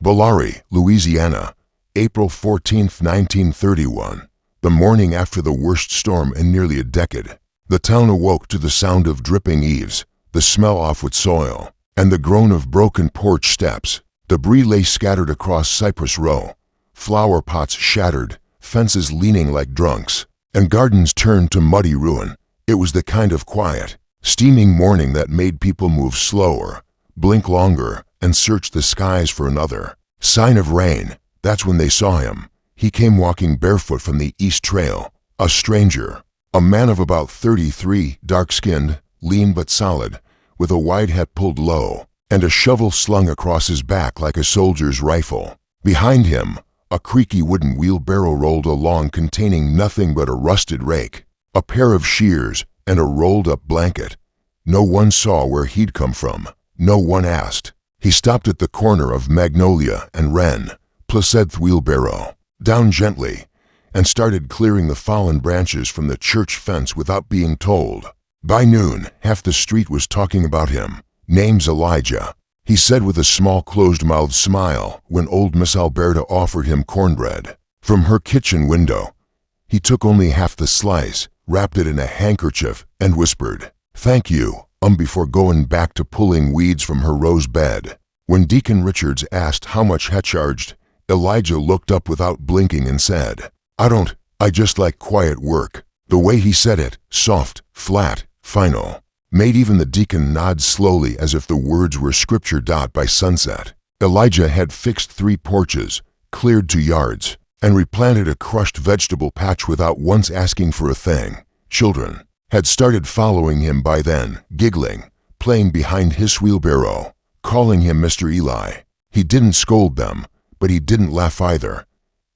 Bellary, Louisiana, April 14, 1931. The morning after the worst storm in nearly a decade. The town awoke to the sound of dripping eaves, the smell of wet soil, and the groan of broken porch steps. Debris lay scattered across Cypress Row, flower pots shattered, fences leaning like drunks, and gardens turned to muddy ruin. It was the kind of quiet, steaming morning that made people move slower, blink longer, and search the skies for another sign of rain. That's when they saw him. He came walking barefoot from the East Trail, a stranger, a man of about 33, dark-skinned, lean but solid, with a wide hat pulled low, and a shovel slung across his back like a soldier's rifle. Behind him, a creaky wooden wheelbarrow rolled along containing nothing but a rusted rake, a pair of shears, and a rolled-up blanket. No one saw where he'd come from. No one asked. He stopped at the corner of Magnolia and Wren, Placide wheelbarrow, down gently, and started clearing the fallen branches from the church fence without being told. By noon, half the street was talking about him. "Name's Elijah," he said with a small closed-mouthed smile when old Miss Alberta offered him cornbread. From her kitchen window, he took only half the slice, wrapped it in a handkerchief, and whispered, "Thank you," before going back to pulling weeds from her rose bed. When Deacon Richards asked how much had charged, Elijah looked up without blinking and said, I just like quiet work." The way he said it, soft, flat, final, made even the deacon nod slowly as if the words were scripture. By sunset, Elijah had fixed 3 porches, cleared 2 yards, and replanted a crushed vegetable patch without once asking for a thing. Children had started following him by then, giggling, playing behind his wheelbarrow, calling him Mr. Eli. He didn't scold them, but he didn't laugh either.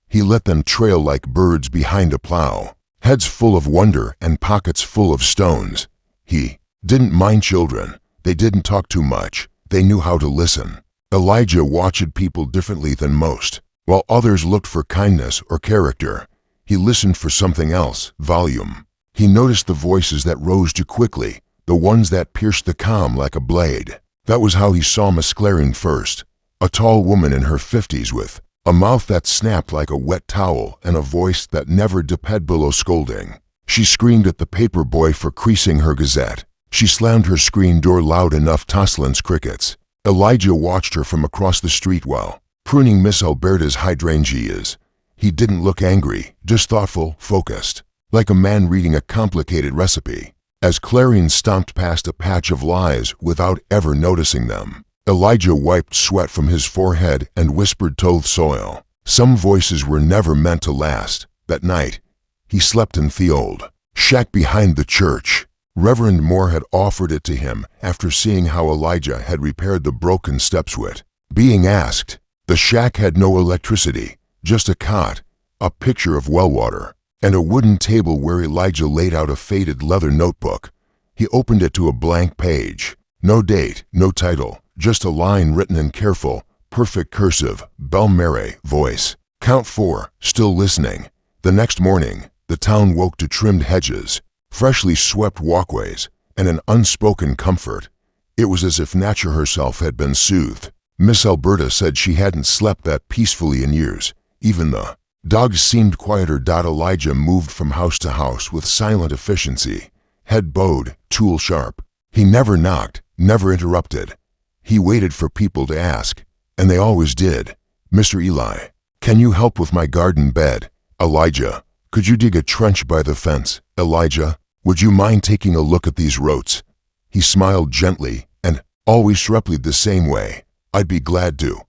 He let them trail like birds behind a plow, heads full of wonder and pockets full of stones. He didn't mind children. They didn't talk too much. They knew how to listen. Elijah watched people differently than most. While others looked for kindness or character, he listened for something else, volume. He noticed the voices that rose too quickly, the ones that pierced the calm like a blade. That was how he saw Miss Claring first, a tall woman in her 50s with a mouth that snapped like a wet towel and a voice that never dipped below scolding. She screamed at the paper boy for creasing her gazette. She slammed her screen door loud enough to silence crickets. Elijah watched her from across the street while pruning Miss Alberta's hydrangeas. He didn't look angry, just thoughtful, focused, like a man reading a complicated recipe. As Clarion stomped past a patch of lies without ever noticing them, Elijah wiped sweat from his forehead and whispered to the soil. Some voices were never meant to last. That night, he slept in the old shack behind the church. Reverend Moore had offered it to him after seeing how Elijah had repaired the broken steps with. Being asked, the shack had no electricity, just a cot, a pitcher of well water, and a wooden table where Elijah laid out a faded leather notebook. He opened it to a blank page. No date, no title, just a line written in careful, perfect cursive, Belle-Mère voice. Count 4, still listening. The next morning, the town woke to trimmed hedges, freshly swept walkways, and an unspoken comfort. It was as if nature herself had been soothed. Miss Alberta said she hadn't slept that peacefully in years. Even the dogs seemed quieter. Elijah moved from house to house with silent efficiency, head bowed, tool sharp. He never knocked, never interrupted. He waited for people to ask, and they always did. "Mr. Eli, can you help with my garden bed?" "Elijah, could you dig a trench by the fence?" "Elijah, would you mind taking a look at these roats?" He smiled gently and always replied the same way, "I'd be glad to."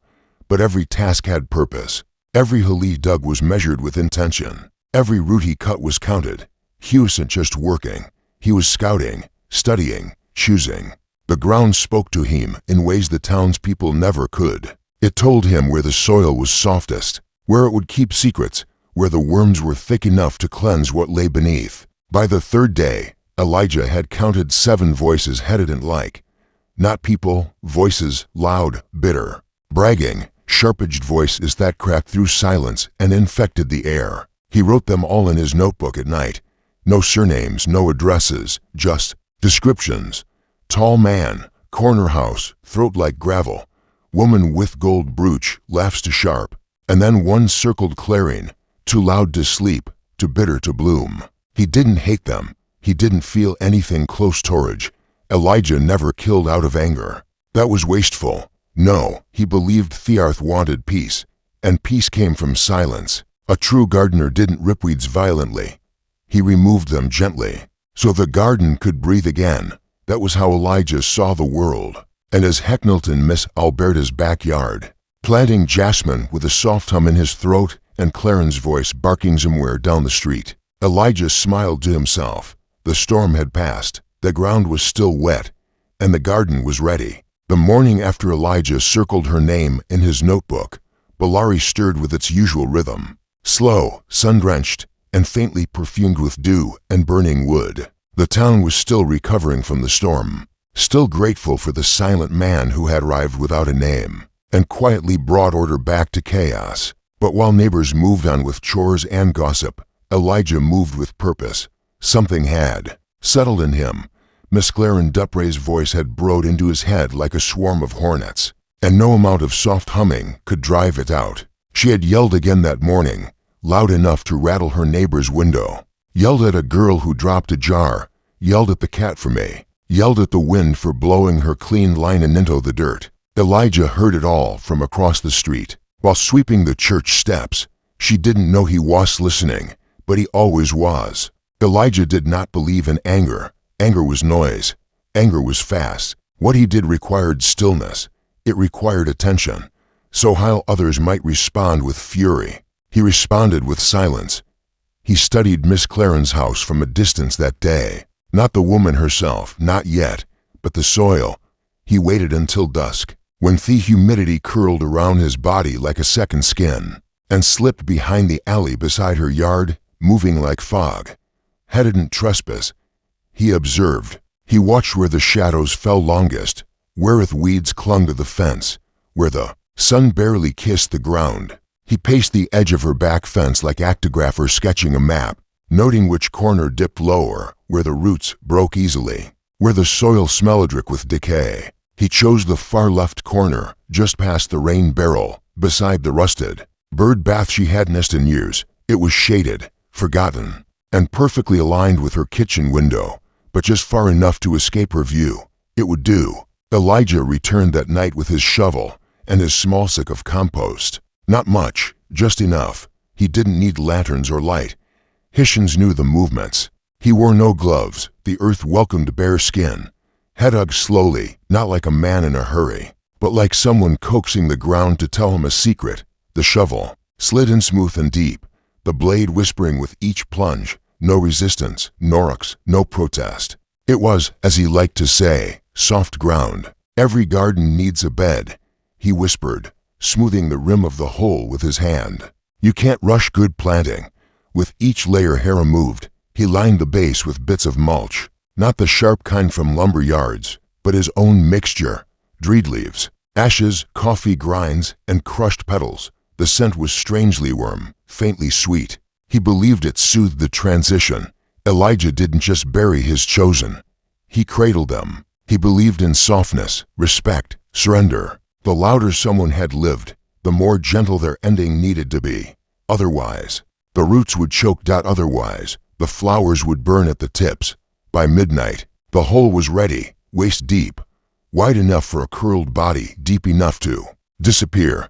But every task had purpose. Every hole he dug was measured with intention. Every root he cut was counted. He wasn't just working. He was scouting, studying, choosing. The ground spoke to him in ways the townspeople never could. It told him where the soil was softest, where it would keep secrets, where the worms were thick enough to cleanse what lay beneath. By the 3rd day, Elijah had counted 7 voices hesitant like, not people, voices, loud, bitter, bragging, sharp-edged voices that cracked through silence and infected the air. He wrote them all in his notebook at night. No surnames, no addresses, just descriptions. Tall man, corner house, throat like gravel, Woman with gold brooch laughs too sharp. And then one circled clarion, too loud to sleep, too bitter to bloom. He didn't hate them. He didn't feel anything close towards. Elijah never killed out of anger. That was wasteful. No, he believed Thearth wanted peace, and peace came from silence. A true gardener didn't rip weeds violently. He removed them gently, so the garden could breathe again. That was how Elijah saw the world. And as Hecknelt in Miss Alberta's backyard, planting jasmine with a soft hum in his throat and Claren's voice barking somewhere down the street, Elijah smiled to himself. The storm had passed, the ground was still wet, and the garden was ready. The morning after Elijah circled her name in his notebook, Bellari stirred with its usual rhythm, slow, sun-drenched, and faintly perfumed with dew and burning wood. The town was still recovering from the storm, still grateful for the silent man who had arrived without a name, and quietly brought order back to chaos. But while neighbors moved on with chores and gossip, Elijah moved with purpose. Something had settled in him. Miss Claren Dupray's voice had burrowed into his head like a swarm of hornets, and no amount of soft humming could drive it out. She had yelled again that morning, loud enough to rattle her neighbor's window. Yelled at a girl who dropped a jar, yelled at the cat for me, yelled at the wind for blowing her clean linen into the dirt. Elijah heard it all from across the street. While sweeping the church steps, she didn't know he was listening, but he always was. Elijah did not believe in anger. Anger was noise. Anger was fast. What he did required stillness. It required attention. So while others might respond with fury, he responded with silence. He studied Miss Claren's house from a distance that day. Not the woman herself, not yet, but the soil. He waited until dusk, when the humidity curled around his body like a second skin, and slipped behind the alley beside her yard, moving like fog. Headed trespass. He observed. He watched where the shadows fell longest, where the weeds clung to the fence, where the sun barely kissed the ground. He paced the edge of her back fence like actographer sketching a map, noting which corner dipped lower, where the roots broke easily, where the soil smelled with decay. He chose the far left corner, just past the rain barrel, beside the rusted bird bath she hadn't used in years. It was shaded, forgotten, and perfectly aligned with her kitchen window, but just far enough to escape her view. It would do. Elijah returned that night with his shovel and his small sack of compost. Not much, just enough. He didn't need lanterns or light. Hishins knew the movements. He wore no gloves. The earth welcomed bare skin. Head dug slowly, not like a man in a hurry, but like someone coaxing the ground to tell him a secret. The shovel slid in smooth and deep, the blade whispering with each plunge. No resistance, no protest. It was, as he liked to say, soft ground. Every garden needs a bed, he whispered, smoothing the rim of the hole with his hand. You can't rush good planting. With each layer hair removed, he lined the base with bits of mulch, not the sharp kind from lumber yards, but his own mixture. Dreed leaves, ashes, coffee grinds, and crushed petals. The scent was strangely warm, faintly sweet. He believed it soothed the transition. Elijah didn't just bury his chosen. He cradled them. He believed in softness, respect, surrender. The louder someone had lived, the more gentle their ending needed to be. Otherwise, the roots would choke. Otherwise, the flowers would burn at the tips. By midnight, the hole was ready, waist deep, wide enough for a curled body, deep enough to disappear.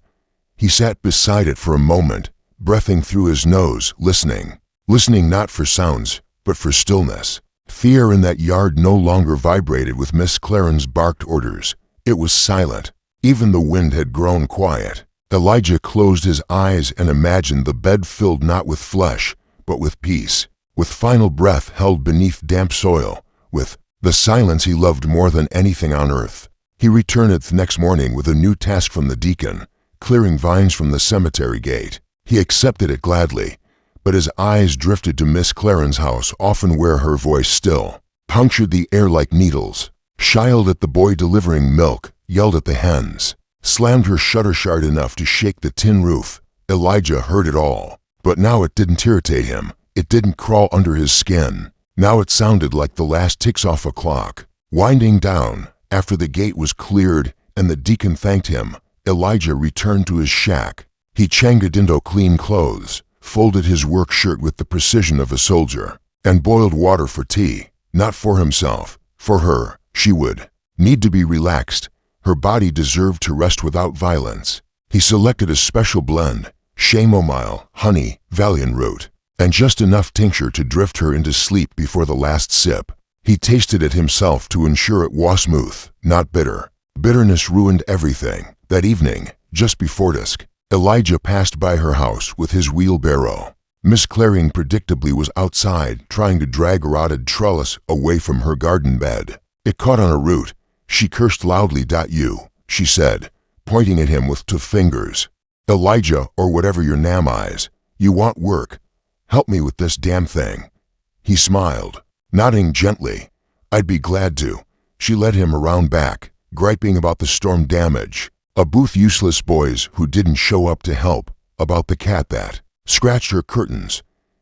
He sat beside it for a moment, breathing through his nose, listening not for sounds, but for stillness. Fear in that yard no longer vibrated with Miss Claren's barked orders. It was silent. Even the wind had grown quiet. Elijah closed his eyes and imagined the bed filled not with flesh, but with peace, with final breath held beneath damp soil, with the silence he loved more than anything on earth. He returned the next morning with a new task from the deacon, clearing vines from the cemetery gate. He accepted it gladly, but his eyes drifted to Miss Claren's house, often where her voice still punctured the air like needles, shyed at the boy delivering milk, yelled at the hens, slammed her shutter shard enough to shake the tin roof. Elijah heard it all, but now it didn't irritate him. It didn't crawl under his skin. Now it sounded like the last ticks off a clock. Winding down, after the gate was cleared and the deacon thanked him, Elijah returned to his shack. He changed into clean clothes, folded his work shirt with the precision of a soldier, and boiled water for tea, not for himself, for her. She would need to be relaxed. Her body deserved to rest without violence. He selected a special blend, chamomile, honey, valerian root, and just enough tincture to drift her into sleep before the last sip. He tasted it himself to ensure it was smooth, not bitter. Bitterness ruined everything. That evening, just before dusk, Elijah passed by her house with his wheelbarrow. Miss Claring predictably was outside trying to drag a rotted trellis away from her garden bed. It caught on a root. She cursed loudly. "You," she said, pointing at him with 2 fingers. "Elijah, or whatever your name is, you want work. Help me with this damn thing." He smiled, nodding gently. "I'd be glad to." She led him around back, griping about the storm damage, about useless boys who didn't show up to help, about the cat that scratched her curtains.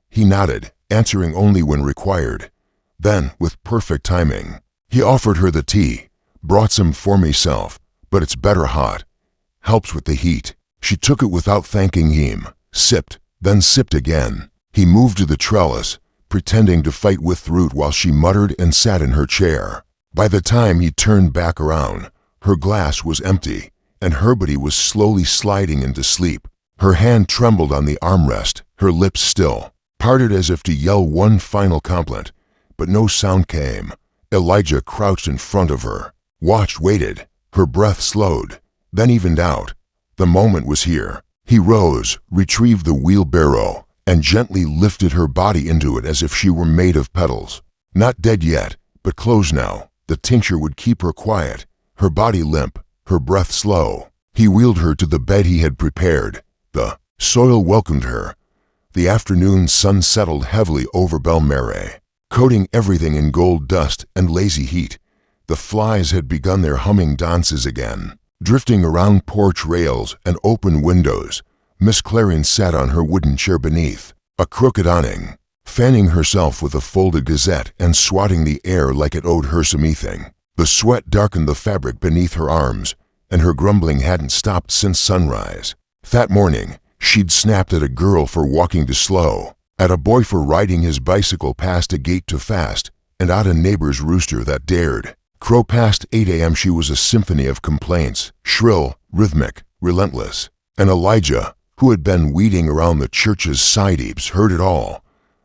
He nodded, answering only when required. Then, with perfect timing, he offered her the tea. "Brought some for myself, but it's better hot. Helps with the heat." She took it without thanking him, sipped, then sipped again. He moved to the trellis, pretending to fight with Root while she muttered and sat in her chair. By the time he turned back around, her glass was empty, and her body was slowly sliding into sleep. Her hand trembled on the armrest, her lips still, parted as if to yell one final compliment, but no sound came. Elijah crouched in front of her, watched, waited. Her breath slowed, then evened out. The moment was here. He rose, retrieved the wheelbarrow, and gently lifted her body into it as if she were made of petals. Not dead yet, but closed now. The tincture would keep her quiet, her body limp, her breath slow. He wheeled her to the bed he had prepared. The soil welcomed her. The afternoon sun settled heavily over Belmare, coating everything in gold dust and lazy heat. The flies had begun their humming dances again, drifting around porch rails and open windows. Miss Claring sat on her wooden chair beneath a crooked awning, fanning herself with a folded gazette and swatting the air like it owed her something. The sweat darkened the fabric beneath her arms, and her grumbling hadn't stopped since sunrise. That morning, she'd snapped at a girl for walking too slow, at a boy for riding his bicycle past a gate too fast, and at a neighbor's rooster that dared crow past 8 a.m. She was a symphony of complaints, shrill, rhythmic, relentless. And Elijah, who had been weeding around the church's side heaps, heard it all.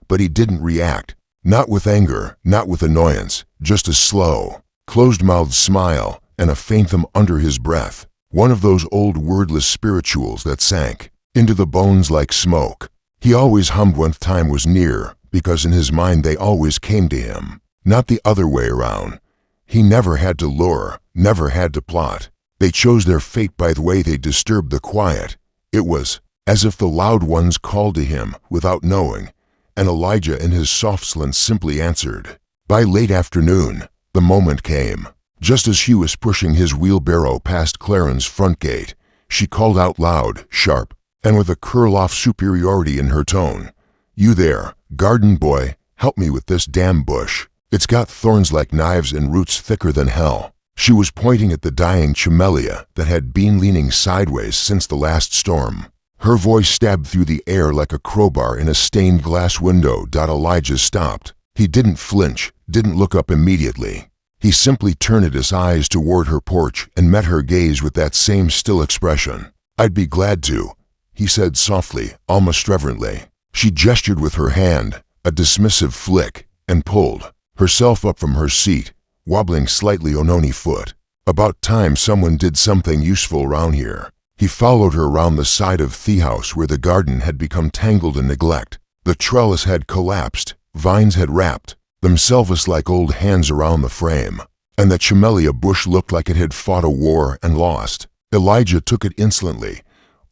But he didn't react. Not with anger, not with annoyance, just a slow, closed-mouthed smile and a faint thumb under his breath. One of those old wordless spirituals that sank into the bones like smoke. He always hummed when time was near, because in his mind they always came to him, not the other way around. He never had to lure, never had to plot. They chose their fate by the way they disturbed the quiet. It was as if the loud ones called to him without knowing, and Elijah in his soft slant simply answered. By late afternoon, the moment came. Just as he was pushing his wheelbarrow past Claren's front gate, she called out loud, sharp, and with a curl-off superiority in her tone. "You there, garden boy, help me with this damn bush. It's got thorns like knives and roots thicker than hell." She was pointing at the dying camellia that had been leaning sideways since the last storm. Her voice stabbed through the air like a crowbar in a stained glass window. Elijah stopped. He didn't flinch, didn't look up immediately. He simply turned his eyes toward her porch and met her gaze with that same still expression. "I'd be glad to," he said softly, almost reverently. She gestured with her hand, a dismissive flick, and pulled herself up from her seat, wobbling slightly on one foot. "About time someone did something useful around here." He followed her around the side of the house where the garden had become tangled in neglect. The trellis had collapsed, vines had wrapped themselves like old hands around the frame, and the camellia bush looked like it had fought a war and lost. Elijah took it insolently,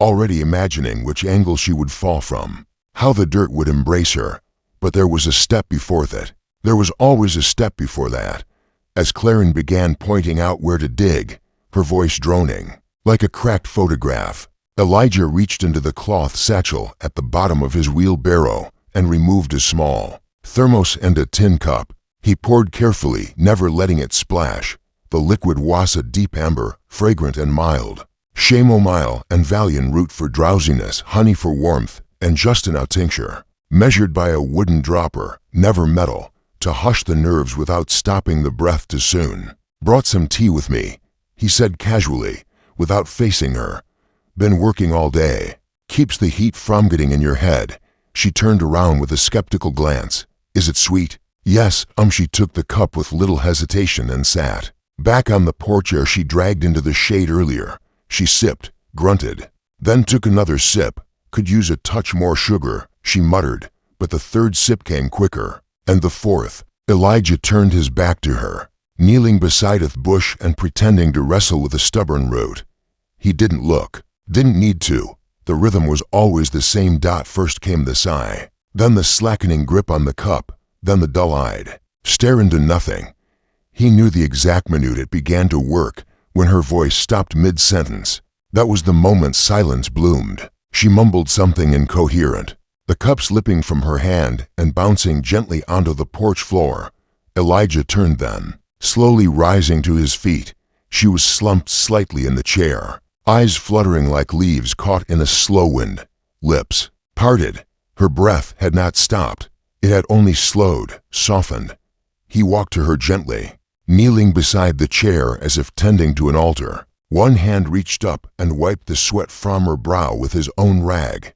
already imagining which angle she would fall from, how the dirt would embrace her. But there was a step before that. There was always a step before that. As Claren began pointing out where to dig, her voice droning like a cracked photograph, Elijah reached into the cloth satchel at the bottom of his wheelbarrow and removed a small thermos and a tin cup. He poured carefully, never letting it splash. The liquid was a deep amber, fragrant and mild. chamomile and valerian root for drowsiness, honey for warmth, and justinau tincture, measured by a wooden dropper, never metal, to hush the nerves without stopping the breath too soon. Brought some tea with me, he said casually, without facing her. Been working all day. Keeps the heat from getting in your head. She turned around with a skeptical glance. Is it sweet? Yes, she took the cup with little hesitation and sat back on the porch chair she dragged into the shade earlier. She sipped, grunted, then took another sip. Could use a touch more sugar, she muttered, but the third sip came quicker, and the fourth. Elijah turned his back to her, kneeling beside a bush and pretending to wrestle with a stubborn root. He didn't look, didn't need to. The rhythm was always the same. First came the sigh, then the slackening grip on the cup, then the dull-eyed stare into nothing. He knew the exact minute it began to work, when her voice stopped mid-sentence. That was the moment silence bloomed. She mumbled something incoherent, the cup slipping from her hand and bouncing gently onto the porch floor. Elijah turned then, slowly rising to his feet. She was slumped slightly in the chair, eyes fluttering like leaves caught in a slow wind, lips parted. Her breath had not stopped. It had only slowed, softened. He walked to her gently, kneeling beside the chair as if tending to an altar. One hand reached up and wiped the sweat from her brow with his own rag.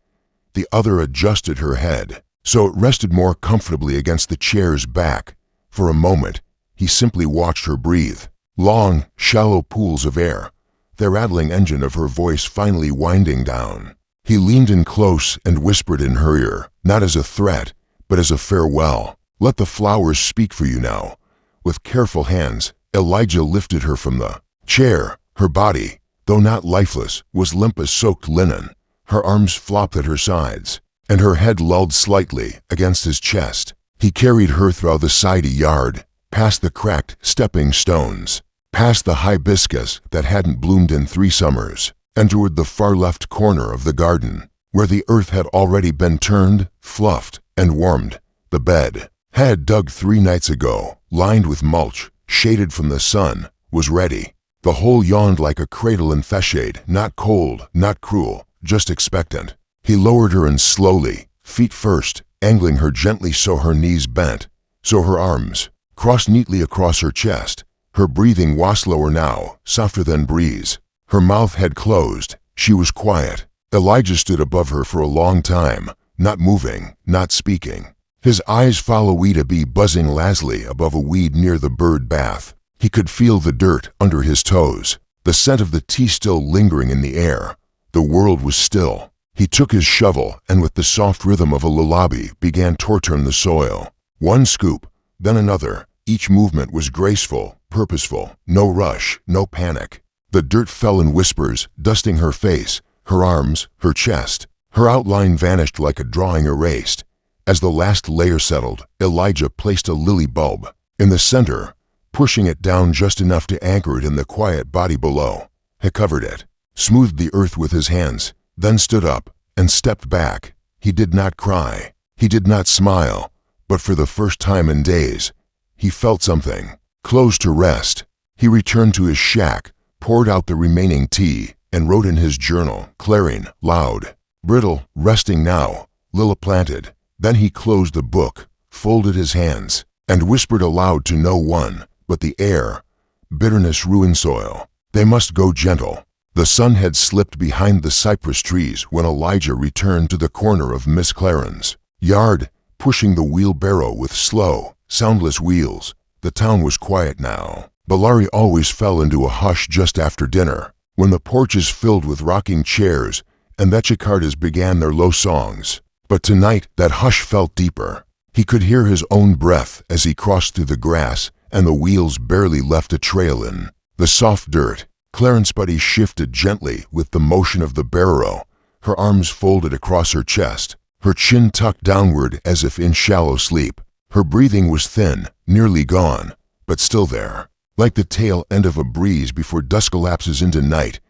The other adjusted her head, so it rested more comfortably against the chair's back. For a moment, he simply watched her breathe. Long, shallow pools of air, the rattling engine of her voice finally winding down. He leaned in close and whispered in her ear, not as a threat, but as a farewell. Let the flowers speak for you now. With careful hands, Elijah lifted her from the chair. Her body, though not lifeless, was limp as soaked linen. Her arms flopped at her sides, and her head lulled slightly against his chest. He carried her through the sidey yard, past the cracked stepping stones, past the hibiscus that hadn't bloomed in 3 summers, and toward the far left corner of the garden, where the earth had already been turned, fluffed, and warmed. The bed, had dug 3 nights ago, lined with mulch, shaded from the sun, was ready. The hole yawned like a cradle in facade, not cold, not cruel, just expectant. He lowered her in slowly, feet first, angling her gently so her knees bent, so her arms crossed neatly across her chest. Her breathing was slower now, softer than breeze. Her mouth had closed. She was quiet. Elijah stood above her for a long time, not moving, not speaking. His eyes followed a bee buzzing lazily above a weed near the bird bath. He could feel the dirt under his toes, the scent of the tea still lingering in the air. The world was still. He took his shovel and with the soft rhythm of a lullaby began to turn the soil. One scoop, then another. Each movement was graceful, purposeful, no rush, no panic. The dirt fell in whispers, dusting her face, her arms, her chest. Her outline vanished like a drawing erased. As the last layer settled, Elijah placed a lily bulb in the center, pushing it down just enough to anchor it in the quiet body below. He covered it, smoothed the earth with his hands, then stood up and stepped back. He did not cry. He did not smile. But for the first time in days, he felt something. Close to rest. He returned to his shack, poured out the remaining tea, and wrote in his journal, clearing, loud, brittle, resting now, lily planted. Then he closed the book, folded his hands, and whispered aloud to no one but the air. Bitterness ruined soil. They must go gentle. The sun had slipped behind the cypress trees when Elijah returned to the corner of Miss Claren's yard, pushing the wheelbarrow with slow, soundless wheels. The town was quiet now. Balari always fell into a hush just after dinner, when the porches filled with rocking chairs and the cicadas began their low songs. But tonight that hush felt deeper. He could hear his own breath as he crossed through the grass, and the wheels barely left a trail in the soft dirt. Clarence's body shifted gently with the motion of the barrow, her arms folded across her chest, her chin tucked downward as if in shallow sleep. Her breathing was thin, nearly gone, but still there, like the tail end of a breeze before dusk elapses into night.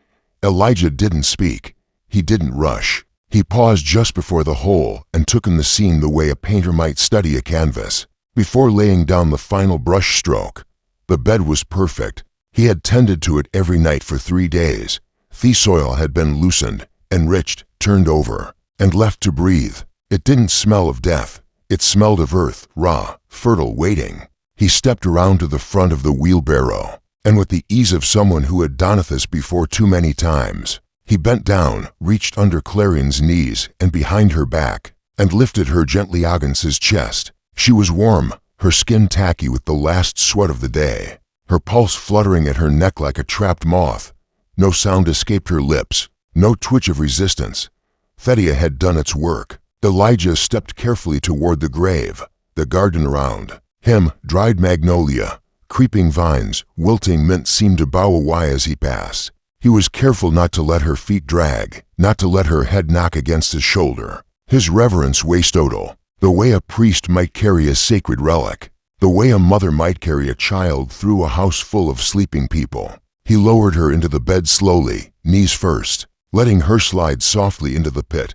Elijah didn't speak. He didn't rush. He paused just before the hole and took in the scene the way a painter might study a canvas, before laying down the final brush stroke. The bed was perfect. He had tended to it every night for 3 days. The soil had been loosened, enriched, turned over, and left to breathe. It didn't smell of death. It smelled of earth, raw, fertile, waiting. He stepped around to the front of the wheelbarrow, and with the ease of someone who had done this before too many times, he bent down, reached under Clarion's knees and behind her back, and lifted her gently against his chest. She was warm, her skin tacky with the last sweat of the day, her pulse fluttering at her neck like a trapped moth. No sound escaped her lips, no twitch of resistance. Thetia had done its work. Elijah stepped carefully toward the grave, the garden around him, dried magnolia, creeping vines, wilting mint seemed to bow away as he passed. He was careful not to let her feet drag, not to let her head knock against his shoulder. His reverence wastodal, the way a priest might carry a sacred relic, the way a mother might carry a child through a house full of sleeping people. He lowered her into the bed slowly, knees first, letting her slide softly into the pit.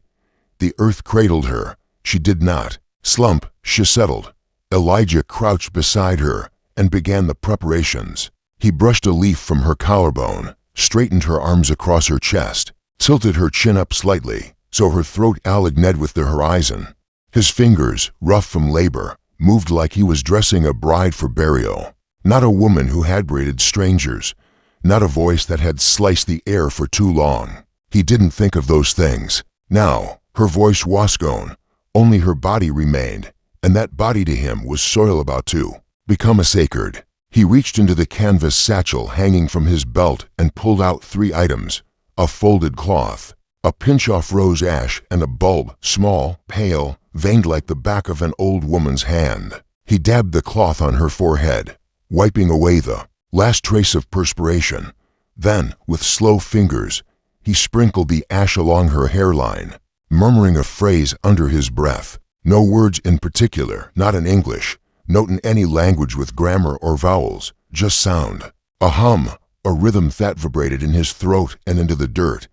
The earth cradled her. She did not slump. She settled. Elijah crouched beside her and began the preparations. He brushed a leaf from her collarbone, straightened her arms across her chest, tilted her chin up slightly so her throat aligned with the horizon. His fingers, rough from labor, moved like he was dressing a bride for burial. Not a woman who had braided strangers, not a voice that had sliced the air for too long. He didn't think of those things. Now, her voice was gone. Only her body remained, and that body to him was soil about to become a sacred. He reached into the canvas satchel hanging from his belt and pulled out 3 items: a folded cloth, a pinch-off rose ash, and a bulb, small, pale, veined like the back of an old woman's hand. He dabbed the cloth on her forehead, wiping away the last trace of perspiration. Then, with slow fingers, he sprinkled the ash along her hairline, murmuring a phrase under his breath. No words in particular, not in English, not in any language with grammar or vowels, just sound. A hum, a rhythm that vibrated in his throat and into the dirt.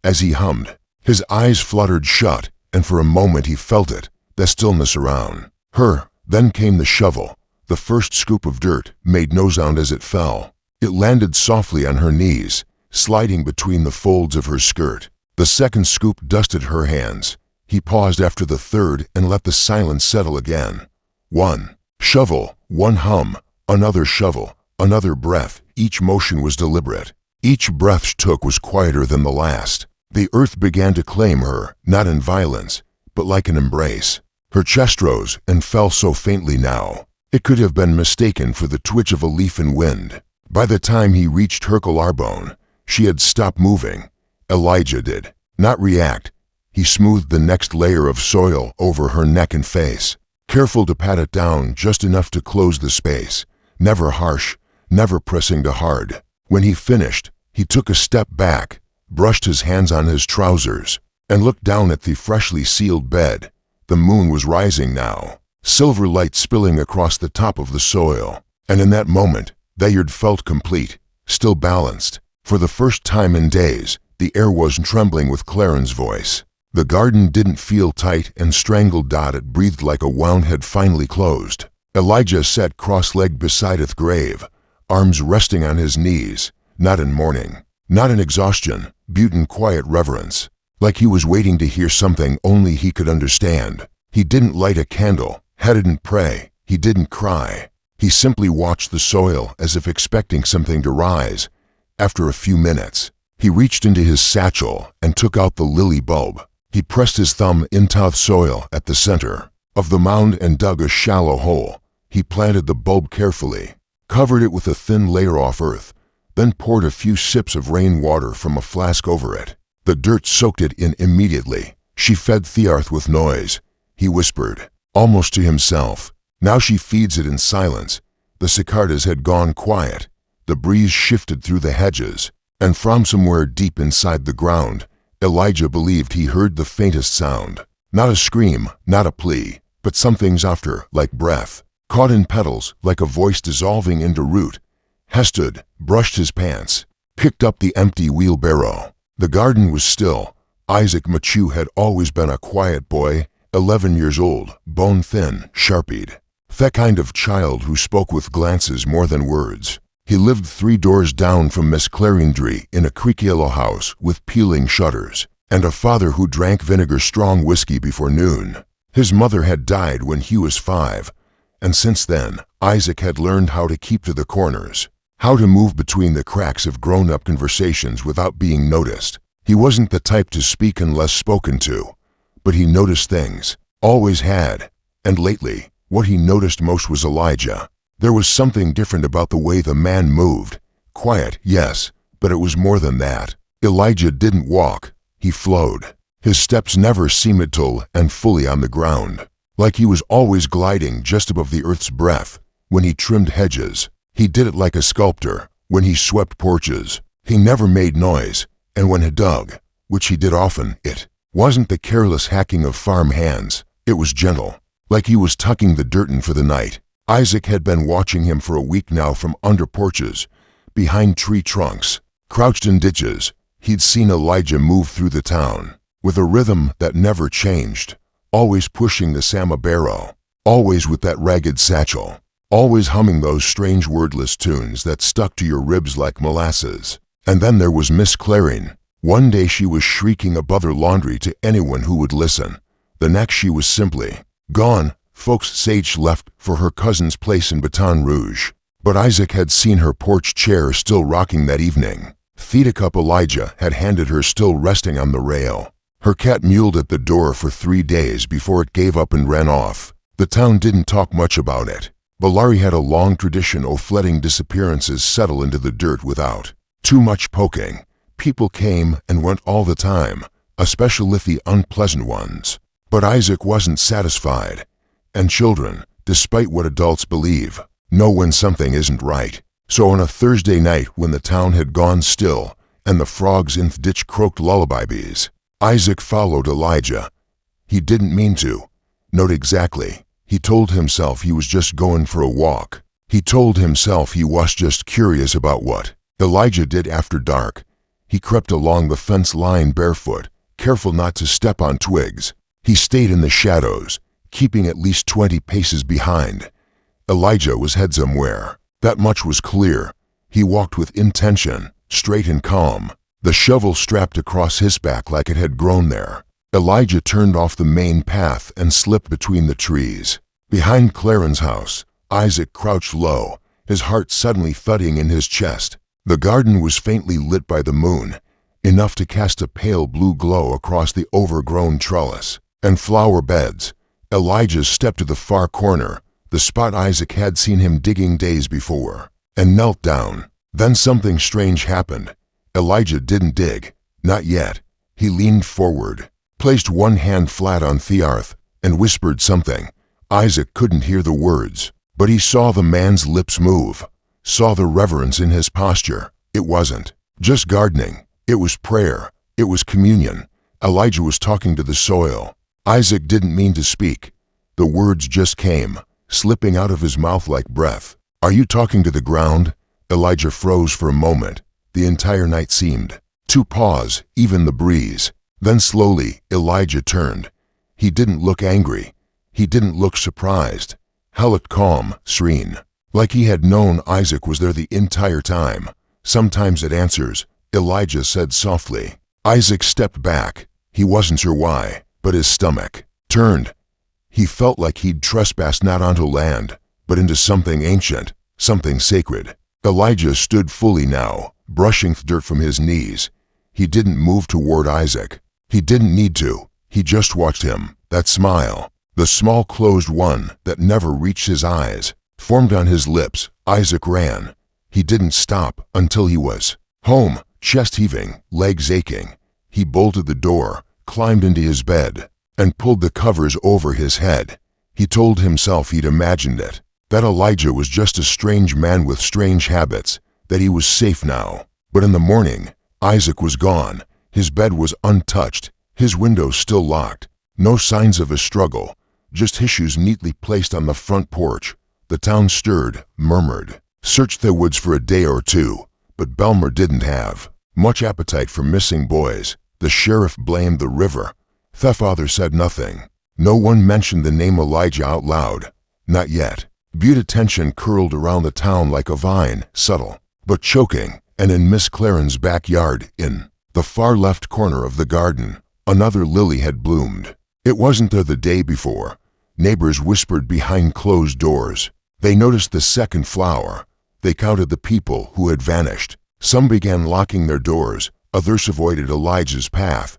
As he hummed, his eyes fluttered shut, and for a moment he felt it, the stillness around her. Then came the shovel. The first scoop of dirt made no sound as it fell. It landed softly on her knees, sliding between the folds of her skirt. The second scoop dusted her hands. He paused after the third and let the silence settle again. One shovel, one hum, another shovel, another breath. Each motion was deliberate. Each breath she took was quieter than the last. The earth began to claim her, not in violence, but like an embrace. Her chest rose and fell so faintly now, it could have been mistaken for the twitch of a leaf in wind. By the time he reached her collarbone, she had stopped moving. Elijah did not react. He smoothed the next layer of soil over her neck and face, careful to pat it down just enough to close the space, never harsh, never pressing too hard. When he finished, he took a step back, brushed his hands on his trousers, and looked down at the freshly sealed bed. The moon was rising now, silver light spilling across the top of the soil, and in that moment, Bayard felt complete, still balanced. For the first time in days, the air wasn't trembling with Clarion's voice. The garden didn't feel tight and strangled. It breathed like a wound had finally closed. Elijah sat cross-legged beside his grave, arms resting on his knees, not in mourning, not in exhaustion, but in quiet reverence, like he was waiting to hear something only he could understand. He didn't light a candle, he didn't pray, he didn't cry. He simply watched the soil as if expecting something to rise. After a few minutes, he reached into his satchel and took out the lily bulb. He pressed his thumb into the soil at the center of the mound and dug a shallow hole. He planted the bulb carefully, covered it with a thin layer of earth, then poured a few sips of rainwater from a flask over it. The dirt soaked it in immediately. She fed Thearth with noise. He whispered, almost to himself. Now she feeds it in silence. The cicadas had gone quiet. The breeze shifted through the hedges, and from somewhere deep inside the ground, Elijah believed he heard the faintest sound. Not a scream, not a plea, but something softer, like breath, caught in petals, like a voice dissolving into root. He stood, brushed his pants, picked up the empty wheelbarrow. The garden was still. Isaac Machu had always been a quiet boy, 11 years old, bone-thin, sharp-eyed. The kind of child who spoke with glances more than words. He lived 3 doors down from Miss Clarendry in a creaky yellow house with peeling shutters, and a father who drank vinegar-strong whiskey before noon. His mother had died when he was 5, and since then, Isaac had learned how to keep to the corners, how to move between the cracks of grown-up conversations without being noticed. He wasn't the type to speak unless spoken to, but he noticed things, always had, and lately, what he noticed most was Elijah. There was something different about the way the man moved. Quiet, yes, but it was more than that. Elijah didn't walk, he flowed. His steps never seemed dull and fully on the ground, like he was always gliding just above the earth's breath. When he trimmed hedges, he did it like a sculptor. When he swept porches, he never made noise, and when he dug, which he did often, it wasn't the careless hacking of farm hands. It was gentle, like he was tucking the dirt in for the night. Isaac had been watching him for a week now from under porches, behind tree trunks, crouched in ditches. He'd seen Elijah move through the town, with a rhythm that never changed, always pushing the samabero, always with that ragged satchel, always humming those strange wordless tunes that stuck to your ribs like molasses. And then there was Miss Claring. One day she was shrieking above her laundry to anyone who would listen. The next she was simply gone. Folks Sage left for her cousin's place in Baton Rouge, but Isaac had seen her porch chair still rocking that evening. Theta Cup Elijah had handed her still resting on the rail. Her cat mewed at the door for 3 days before it gave up and ran off. The town didn't talk much about it. Bellari had a long tradition of letting disappearances settle into the dirt without too much poking. People came and went all the time, especially the unpleasant ones. But Isaac wasn't satisfied. And children, despite what adults believe, know when something isn't right. So on a Thursday night when the town had gone still and the frogs in the ditch croaked lullabies, Isaac followed Elijah. He didn't mean to. Not exactly. He told himself he was just going for a walk. He told himself he was just curious about what Elijah did after dark. He crept along the fence line barefoot, careful not to step on twigs. He stayed in the shadows, keeping at least 20 paces behind. Elijah was head somewhere. That much was clear. He walked with intention, straight and calm, the shovel strapped across his back like it had grown there. Elijah turned off the main path and slipped between the trees. Behind Claren's house, Isaac crouched low, his heart suddenly thudding in his chest. The garden was faintly lit by the moon, enough to cast a pale blue glow across the overgrown trellis and flower beds. Elijah stepped to the far corner, the spot Isaac had seen him digging days before, and knelt down. Then something strange happened. Elijah didn't dig. Not yet. He leaned forward, placed one hand flat on the earth, and whispered something. Isaac couldn't hear the words, but he saw the man's lips move, saw the reverence in his posture. It wasn't just gardening. It was prayer. It was communion. Elijah was talking to the soil. Isaac didn't mean to speak. The words just came, slipping out of his mouth like breath. "Are you talking to the ground?" Elijah froze for a moment. The entire night seemed to pause, even the breeze. Then slowly, Elijah turned. He didn't look angry. He didn't look surprised. He looked calm, serene, like he had known Isaac was there the entire time. "Sometimes it answers," Elijah said softly. Isaac stepped back. He wasn't sure why, but his stomach turned. He felt like he'd trespassed not onto land, but into something ancient, something sacred. Elijah stood fully now, brushing dirt from his knees. He didn't move toward Isaac. He didn't need to. He just watched him. That smile, the small closed one that never reached his eyes, formed on his lips. Isaac ran. He didn't stop until he was home, chest heaving, legs aching. He bolted the door, climbed into his bed, and pulled the covers over his head. He told himself he'd imagined it, that Elijah was just a strange man with strange habits, that he was safe now. But in the morning, Isaac was gone. His bed was untouched, his windows still locked. No signs of a struggle, just his shoes neatly placed on the front porch. The town stirred, murmured, searched the woods for a day or two, but Belmer didn't have much appetite for missing boys. The sheriff blamed the river. The father said nothing. No one mentioned the name Elijah out loud. Not yet. Beauty tension curled around the town like a vine, subtle, but choking, and in Miss Claren's backyard, in the far left corner of the garden, another lily had bloomed. It wasn't there the day before. Neighbors whispered behind closed doors. They noticed the second flower. They counted the people who had vanished. Some began locking their doors, others avoided Elijah's path.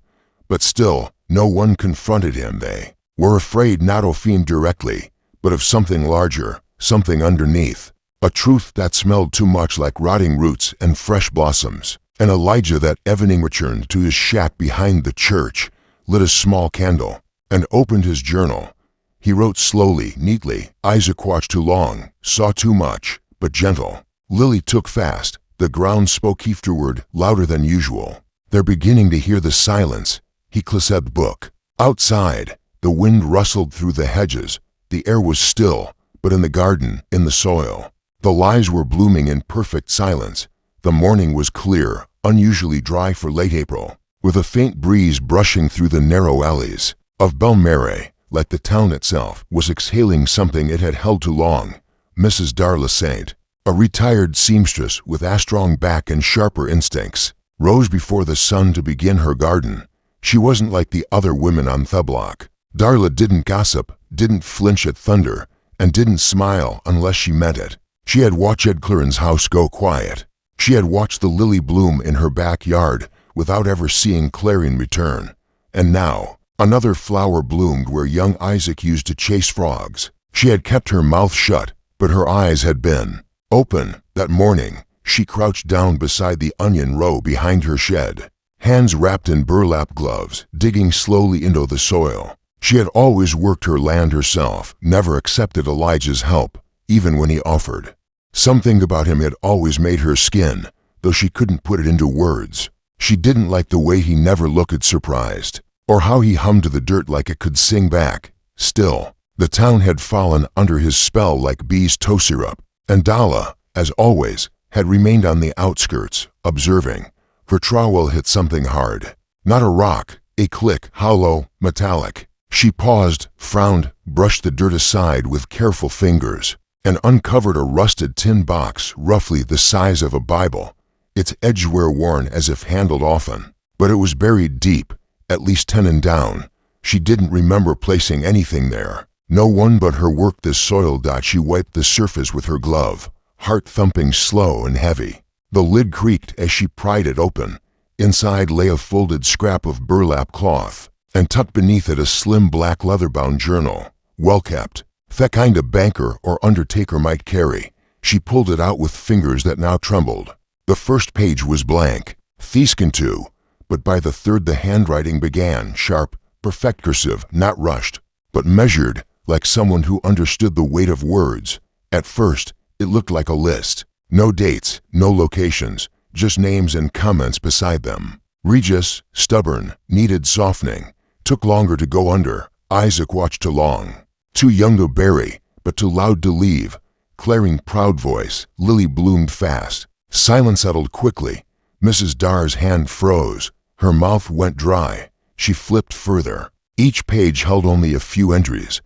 But still, no one confronted him. They were afraid not of him directly, but of something larger, something underneath. A truth that smelled too much like rotting roots and fresh blossoms. And Elijah that evening returned to his shack behind the church, lit a small candle, and opened his journal. He wrote slowly, neatly. Isaac watched too long, saw too much, but gentle. Lily took fast. The ground spoke afterward, louder than usual. They're beginning to hear the silence. He clasped book. Outside, the wind rustled through the hedges. The air was still, but in the garden, in the soil, the lies were blooming in perfect silence. The morning was clear, unusually dry for late April, with a faint breeze brushing through the narrow alleys of Belmare, like the town itself was exhaling something it had held too long. Mrs. Darla Saint, a retired seamstress with a strong back and sharper instincts, rose before the sun to begin her garden. She wasn't like the other women on the block. Darla didn't gossip, didn't flinch at thunder, and didn't smile unless she meant it. She had watched Ed Claren's house go quiet. She had watched the lily bloom in her backyard without ever seeing Claren return. And now, another flower bloomed where young Isaac used to chase frogs. She had kept her mouth shut, but her eyes had been open. That morning, she crouched down beside the onion row behind her shed, hands wrapped in burlap gloves, digging slowly into the soil. She had always worked her land herself, never accepted Elijah's help, even when he offered. Something about him had always made her skin, though she couldn't put it into words. She didn't like the way he never looked surprised, or how he hummed the dirt like it could sing back. Still, the town had fallen under his spell like bees' toe syrup, and Darla, as always, had remained on the outskirts, observing. Her trowel hit something hard. Not a rock, a click, hollow, metallic. She paused, frowned, brushed the dirt aside with careful fingers, and uncovered a rusted tin box roughly the size of a Bible, its edgeware worn as if handled often. But it was buried deep, at least 10 and down. She didn't remember placing anything there. No one but her worked this soil. She wiped the surface with her glove, heart thumping slow and heavy. The lid creaked as she pried it open. Inside lay a folded scrap of burlap cloth, and tucked beneath it a slim black leather-bound journal, well-kept, the kind a banker or undertaker might carry. She pulled it out with fingers that now trembled. The first page was blank, Thescan too, but by the third the handwriting began, sharp, perfect cursive, not rushed, but measured, like someone who understood the weight of words. At first, it looked like a list. No dates, no locations, just names and comments beside them. Regis, stubborn, needed softening, took longer to go under. Isaac watched too long. Too young to bury, but too loud to leave. Claring proud voice, Lily bloomed fast. Silence settled quickly. Mrs. Dar's hand froze. Her mouth went dry. She flipped further. Each page held only a few entries,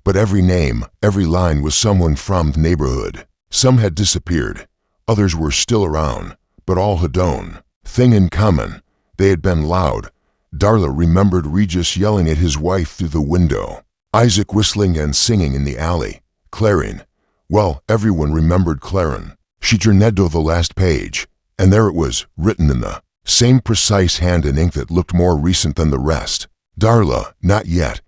but every name, every line was someone from the neighborhood. Some had disappeared. Others were still around, but all had one thing in common. They had been loud. Darla remembered Regis yelling at his wife through the window. Isaac whistling and singing in the alley. Claren. Well, everyone remembered Claren. She turned to the last page, and there it was, written in the same precise hand and ink that looked more recent than the rest. Darla, not yet.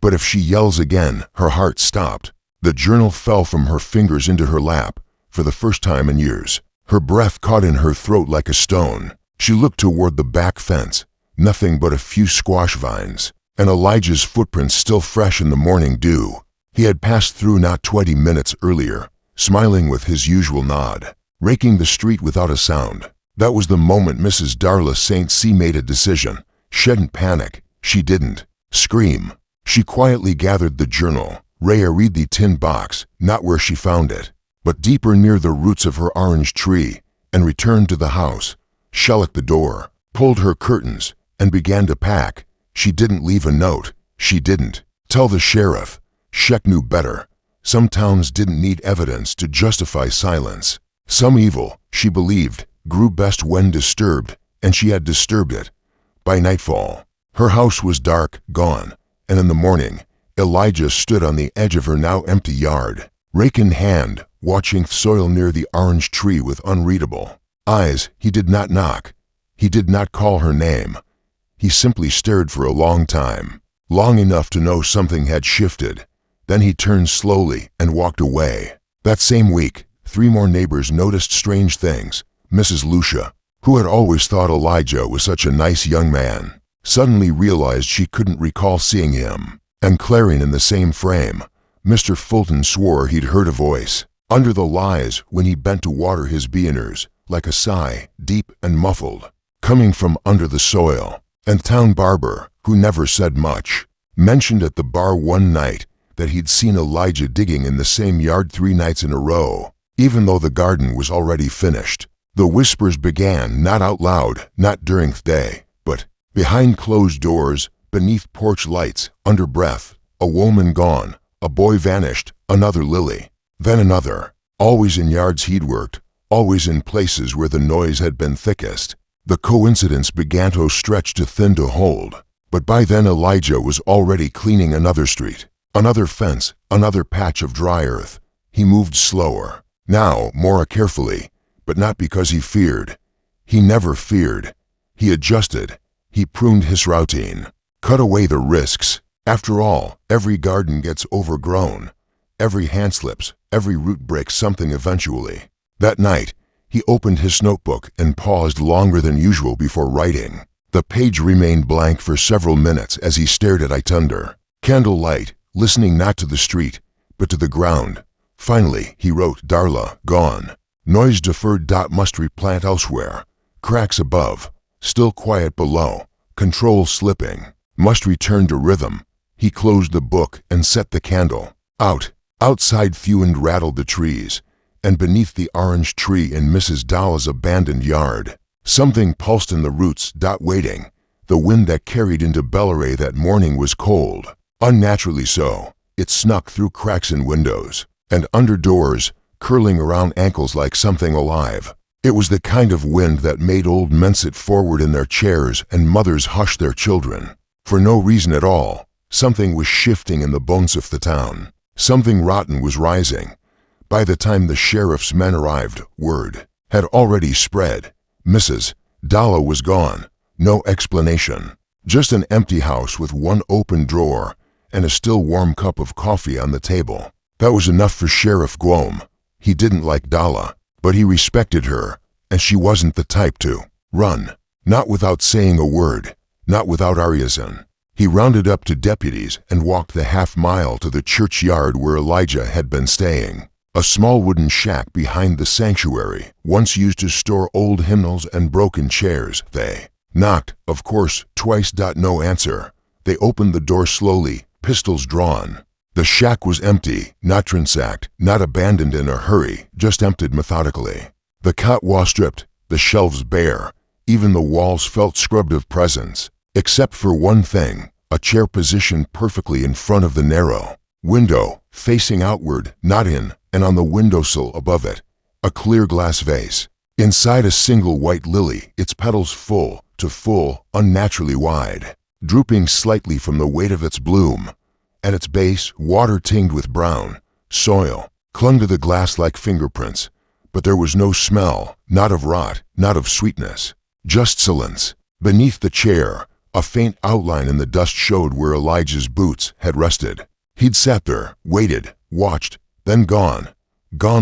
But if she yells again, her heart stopped. The journal fell from her fingers into her lap, for the first time in years. Her breath caught in her throat like a stone. She looked toward the back fence. Nothing but a few squash vines, and Elijah's footprints still fresh in the morning dew. He had passed through not 20 minutes earlier, smiling with his usual nod, raking the street without a sound. That was the moment Mrs. Darla St. C. made a decision. She didn't panic. She didn't scream. She quietly gathered the journal, read the tin box, not where she found it, but deeper near the roots of her orange tree, and returned to the house, shut the door, pulled her curtains, and began to pack. She didn't leave a note. She didn't tell the sheriff. Sheck knew better. Some towns didn't need evidence to justify silence. Some evil, she believed, grew best when disturbed, and she had disturbed it. By nightfall, her house was dark, gone, and in the morning, Elijah stood on the edge of her now empty yard, rake in hand, watching the soil near the orange tree with unreadable eyes. He did not knock. He did not call her name. He simply stared for a long time, long enough to know something had shifted. Then he turned slowly and walked away. That same week, 3 more neighbors noticed strange things. Mrs. Lucia, who had always thought Elijah was such a nice young man, suddenly realized she couldn't recall seeing him. And Clarion in the same frame. Mr. Fulton swore he'd heard a voice under the lies when he bent to water his beaners, like a sigh, deep and muffled, coming from under the soil. And town barber, who never said much, mentioned at the bar one night that he'd seen Elijah digging in the same yard 3 nights in a row, even though the garden was already finished. The whispers began not out loud, not during the day, but behind closed doors, beneath porch lights, under breath. A woman gone, a boy vanished, another Lily, then another, always in yards he'd worked, always in places where the noise had been thickest. The coincidence began to stretch too thin to hold, but by then Elijah was already cleaning another street, another fence, another patch of dry earth. He moved slower, now more carefully, but not because he feared. He never feared. He adjusted. He pruned his routine, cut away the risks. After all, every garden gets overgrown. Every hand slips, every root breaks something eventually. That night, he opened his notebook and paused longer than usual before writing. The page remained blank for several minutes as he stared at it under candlelight, listening not to the street, but to the ground. Finally, he wrote, Darla, gone. Noise deferred. Must replant elsewhere. Cracks above. Still quiet below. Control slipping. Must return to rhythm. He closed the book and set the candle. Outside few and rattled the trees, and beneath the orange tree in Mrs. Dalla's abandoned yard, something pulsed in the roots. Waiting. The wind that carried into Bellary that morning was cold, unnaturally so. It snuck through cracks in windows, and under doors, curling around ankles like something alive. It was the kind of wind that made old men sit forward in their chairs and mothers hush their children. For no reason at all, something was shifting in the bones of the town. Something rotten was rising. By the time the sheriff's men arrived, word had already spread. Mrs. Dalla was gone. No explanation. Just an empty house with one open drawer and a still warm cup of coffee on the table. That was enough for Sheriff Guillaume. He didn't like Dalla, but he respected her, and she wasn't the type to run. Not without saying a word. Not without Ariason. He rounded up to deputies and walked the half-mile to the churchyard where Elijah had been staying. A small wooden shack behind the sanctuary, once used to store old hymnals and broken chairs. They knocked, of course, twice. No answer. They opened the door slowly, pistols drawn. The shack was empty, not ransacked, not abandoned in a hurry, just emptied methodically. The cot was stripped, the shelves bare. Even the walls felt scrubbed of presence. Except for one thing, a chair positioned perfectly in front of the narrow window, facing outward, not in, and on the windowsill above it, a clear glass vase. Inside a single white lily, its petals full, unnaturally wide, drooping slightly from the weight of its bloom. At its base, water tinged with brown soil clung to the glass like fingerprints, but there was no smell, not of rot, not of sweetness, just silence. Beneath the chair, a faint outline in the dust showed where Elijah's boots had rested. He'd sat there, waited, watched, then gone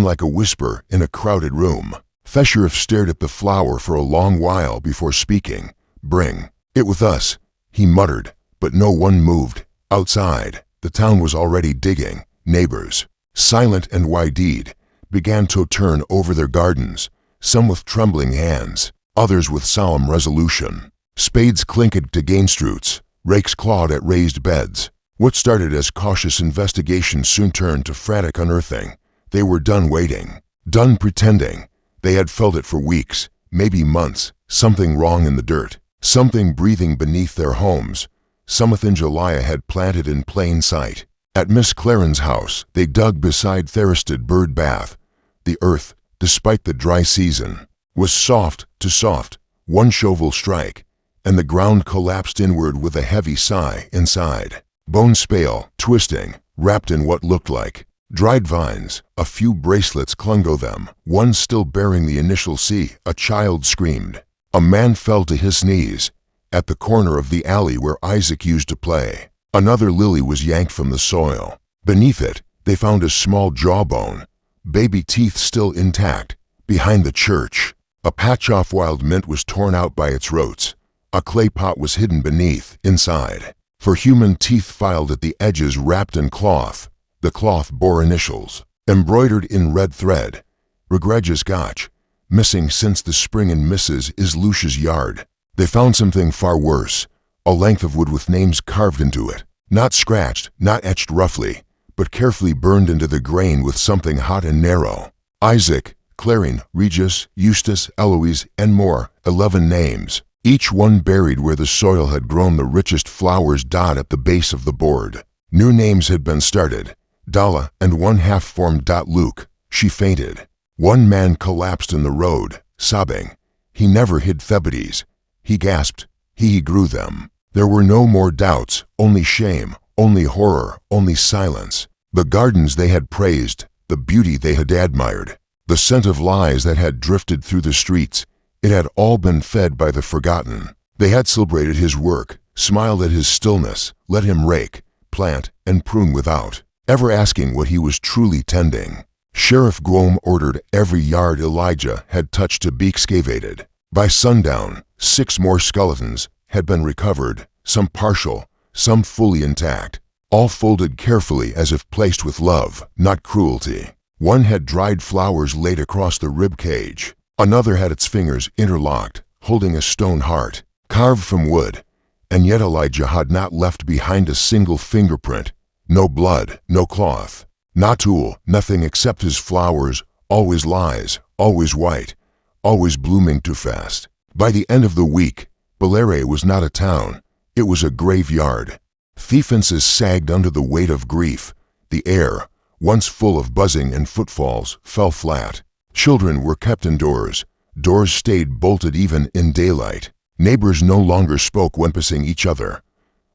like a whisper in a crowded room. Feshereff stared at the flower for a long while before speaking. Bring it with us, he muttered, but no one moved. Outside, the town was already digging. Neighbors, silent and wide-eyed, began to turn over their gardens, some with trembling hands, others with solemn resolution. Spades clinked to gainstruts, rakes clawed at raised beds. What started as cautious investigation soon turned to frantic unearthing. They were done waiting, done pretending. They had felt it for weeks, maybe months, something wrong in the dirt, something breathing beneath their homes. Something Elijah had planted in plain sight. At Miss Claren's house, they dug beside Theristed Bird Bath. The earth, despite the dry season, was soft to soft, one shovel strike, and the ground collapsed inward with a heavy sigh inside. Bones pale, twisting, wrapped in what looked like dried vines. A few bracelets clung to them, one still bearing the initial C. A child screamed. A man fell to his knees at the corner of the alley where Isaac used to play. Another lily was yanked from the soil. Beneath it, they found a small jawbone, baby teeth still intact. Behind the church, a patch of wild mint was torn out by its roots. A clay pot was hidden beneath, inside, for human teeth filed at the edges wrapped in cloth. The cloth bore initials, embroidered in red thread. Regregia Scotch, missing since the spring in Mrs. Lucia's yard. They found something far worse, a length of wood with names carved into it. Not scratched, not etched roughly, but carefully burned into the grain with something hot and narrow. Isaac, Clarion, Regis, Eustace, Eloise, and more, 11 names. Each one buried where the soil had grown the richest flowers. At the base of the board, new names had been started. Dalla, and one half formed. Luke. She fainted. One man collapsed in the road, sobbing. He never hid Thebides. He gasped. He grew them. There were no more doubts, only shame, only horror, only silence. The gardens they had praised, the beauty they had admired, the scent of lies that had drifted through the streets, it had all been fed by the forgotten. They had celebrated his work, smiled at his stillness, let him rake, plant, and prune without ever asking what he was truly tending. Sheriff Guillaume ordered every yard Elijah had touched to be excavated. By sundown, 6 more skeletons had been recovered, some partial, some fully intact, all folded carefully as if placed with love, not cruelty. One had dried flowers laid across the rib cage. Another had its fingers interlocked, holding a stone heart, carved from wood. And yet Elijah had not left behind a single fingerprint, no blood, no cloth, not tool, nothing except his flowers, always lies, always white, always blooming too fast. By the end of the week, Bellere was not a town, it was a graveyard. Thiefences sagged under the weight of grief. The air, once full of buzzing and footfalls, fell flat. Children were kept indoors. Doors stayed bolted even in daylight. Neighbors no longer spoke when passing each other.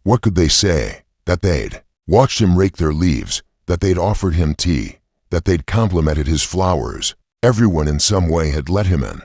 What could they say? That they'd watched him rake their leaves, that they'd offered him tea, that they'd complimented his flowers. Everyone in some way had let him in.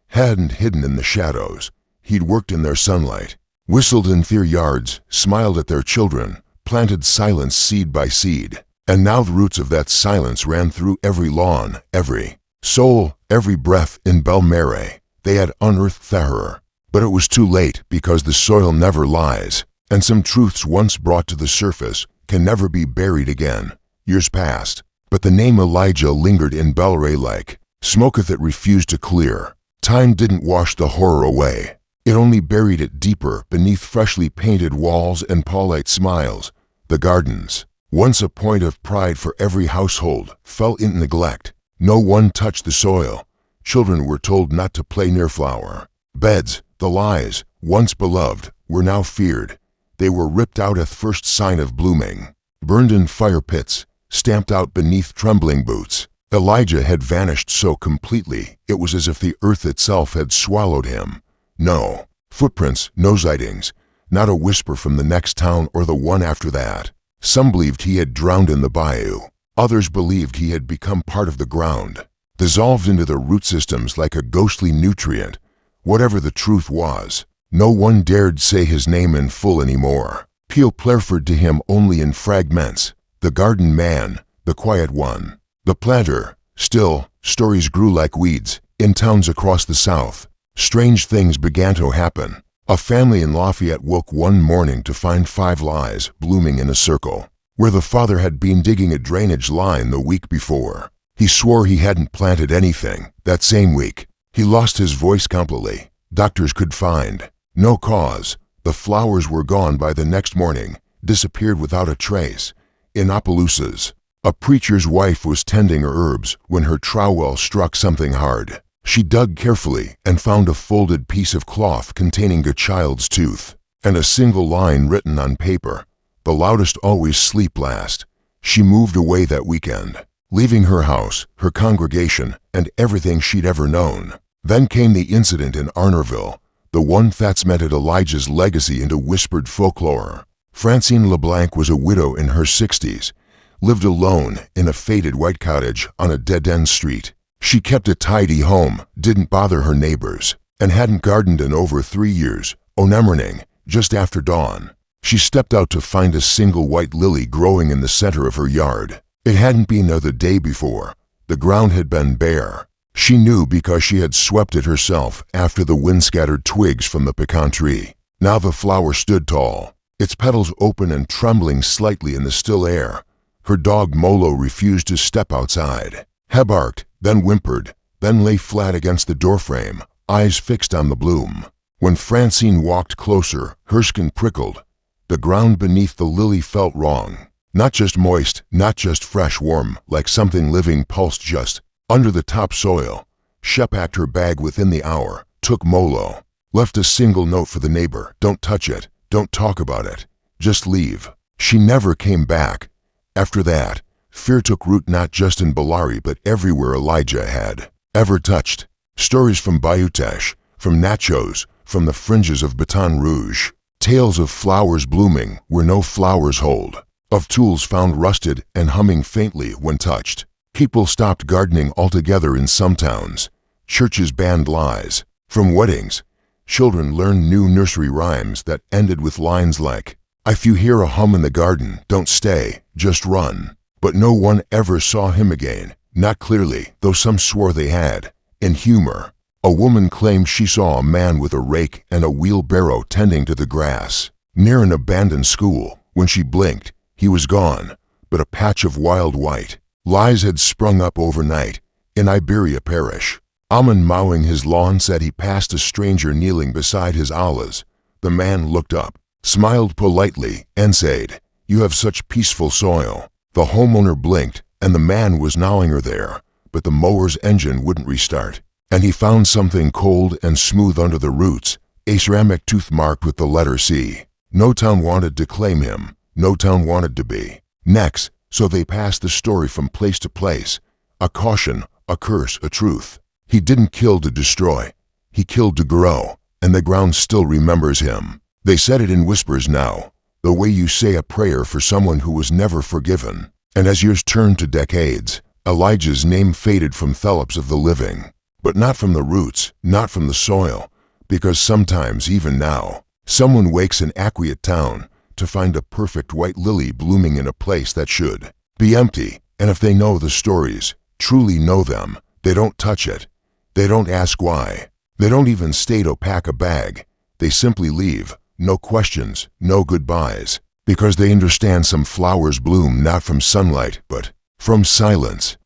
Hadn't hidden in the shadows. He'd worked in their sunlight, whistled in their yards, smiled at their children, planted silence seed by seed. And now the roots of that silence ran through every lawn, every soul, every breath in Belmere. They had unearthed terror. But it was too late because the soil never lies, and some truths once brought to the surface can never be buried again. Years passed, but the name Elijah lingered in Bellere like smoke that refused to clear. Time didn't wash the horror away. It only buried it deeper beneath freshly painted walls and polite smiles. The gardens, once a point of pride for every household, fell in neglect. No one touched the soil. Children were told not to play near flower beds. The lies, once beloved, were now feared. They were ripped out at first sign of blooming, burned in fire pits, stamped out beneath trembling boots. Elijah had vanished so completely, it was as if the earth itself had swallowed him. No footprints, no sightings, not a whisper from the next town or the one after that. Some believed he had drowned in the bayou. Others believed he had become part of the ground, dissolved into the root systems like a ghostly nutrient. Whatever the truth was, no one dared say his name in full anymore. Peel preferred to him only in fragments. The garden man, the quiet one, the planter. Still, stories grew like weeds in towns across the South. Strange things began to happen. A family in Lafayette woke one morning to find 5 lies blooming in a circle, where the father had been digging a drainage line the week before. He swore he hadn't planted anything that same week. He lost his voice completely. Doctors could find no cause. The flowers were gone by the next morning, disappeared without a trace. In Opelousas, a preacher's wife was tending her herbs when her trowel struck something hard. She dug carefully and found a folded piece of cloth containing a child's tooth, and a single line written on paper. The loudest always sleep last. She moved away that weekend, leaving her house, her congregation, and everything she'd ever known. Then came the incident in Arnorville, the one that cemented Elijah's legacy into whispered folklore. Francine LeBlanc was a widow in her 60s, lived alone in a faded white cottage on a dead-end street. She kept a tidy home, didn't bother her neighbors, and hadn't gardened in over 3 years. One morning, just after dawn, she stepped out to find a single white lily growing in the center of her yard. It hadn't been there the day before. The ground had been bare. She knew because she had swept it herself after the wind scattered twigs from the pecan tree. Now the flower stood tall, its petals open and trembling slightly in the still air. Her dog Molo refused to step outside. He barked, then whimpered, then lay flat against the doorframe, eyes fixed on the bloom. When Francine walked closer, her skin prickled. The ground beneath the lily felt wrong. Not just moist, not just fresh warm, like something living pulsed just under the topsoil. She packed her bag within the hour, took Molo, left a single note for the neighbor: don't touch it, don't talk about it, just leave. She never came back. After that, fear took root not just in Bellari but everywhere Elijah had ever touched. Stories from Bayouteche, from Nachos, from the fringes of Baton Rouge. Tales of flowers blooming where no flowers hold, of tools found rusted and humming faintly when touched. People stopped gardening altogether in some towns. Churches banned lies. From weddings, children learned new nursery rhymes that ended with lines like, "If you hear a hum in the garden, don't stay, just run." But no one ever saw him again, not clearly, though some swore they had. In humor, a woman claimed she saw a man with a rake and a wheelbarrow tending to the grass near an abandoned school. When she blinked, he was gone, but a patch of wild white. Lies had sprung up overnight in Iberia Parish. Amon mowing his lawn said he passed a stranger kneeling beside his olives. The man looked up, smiled politely, and said, "You have such peaceful soil." The homeowner blinked, and the man was gnawing her there, but the mower's engine wouldn't restart. And he found something cold and smooth under the roots, a ceramic tooth marked with the letter C. No town wanted to claim him. No town wanted to be next, so they passed the story from place to place. A caution, a curse, a truth. He didn't kill to destroy. He killed to grow, and the ground still remembers him. They said it in whispers now, the way you say a prayer for someone who was never forgiven. And as years turned to decades, Elijah's name faded from Thelips of the living. But not from the roots, not from the soil, because sometimes, even now, someone wakes in Aquiet Town to find a perfect white lily blooming in a place that should be empty. And if they know the stories, truly know them, they don't touch it. They don't ask why. They don't even stay to pack a bag. They simply leave, no questions, no goodbyes, because they understand some flowers bloom not from sunlight, but from silence.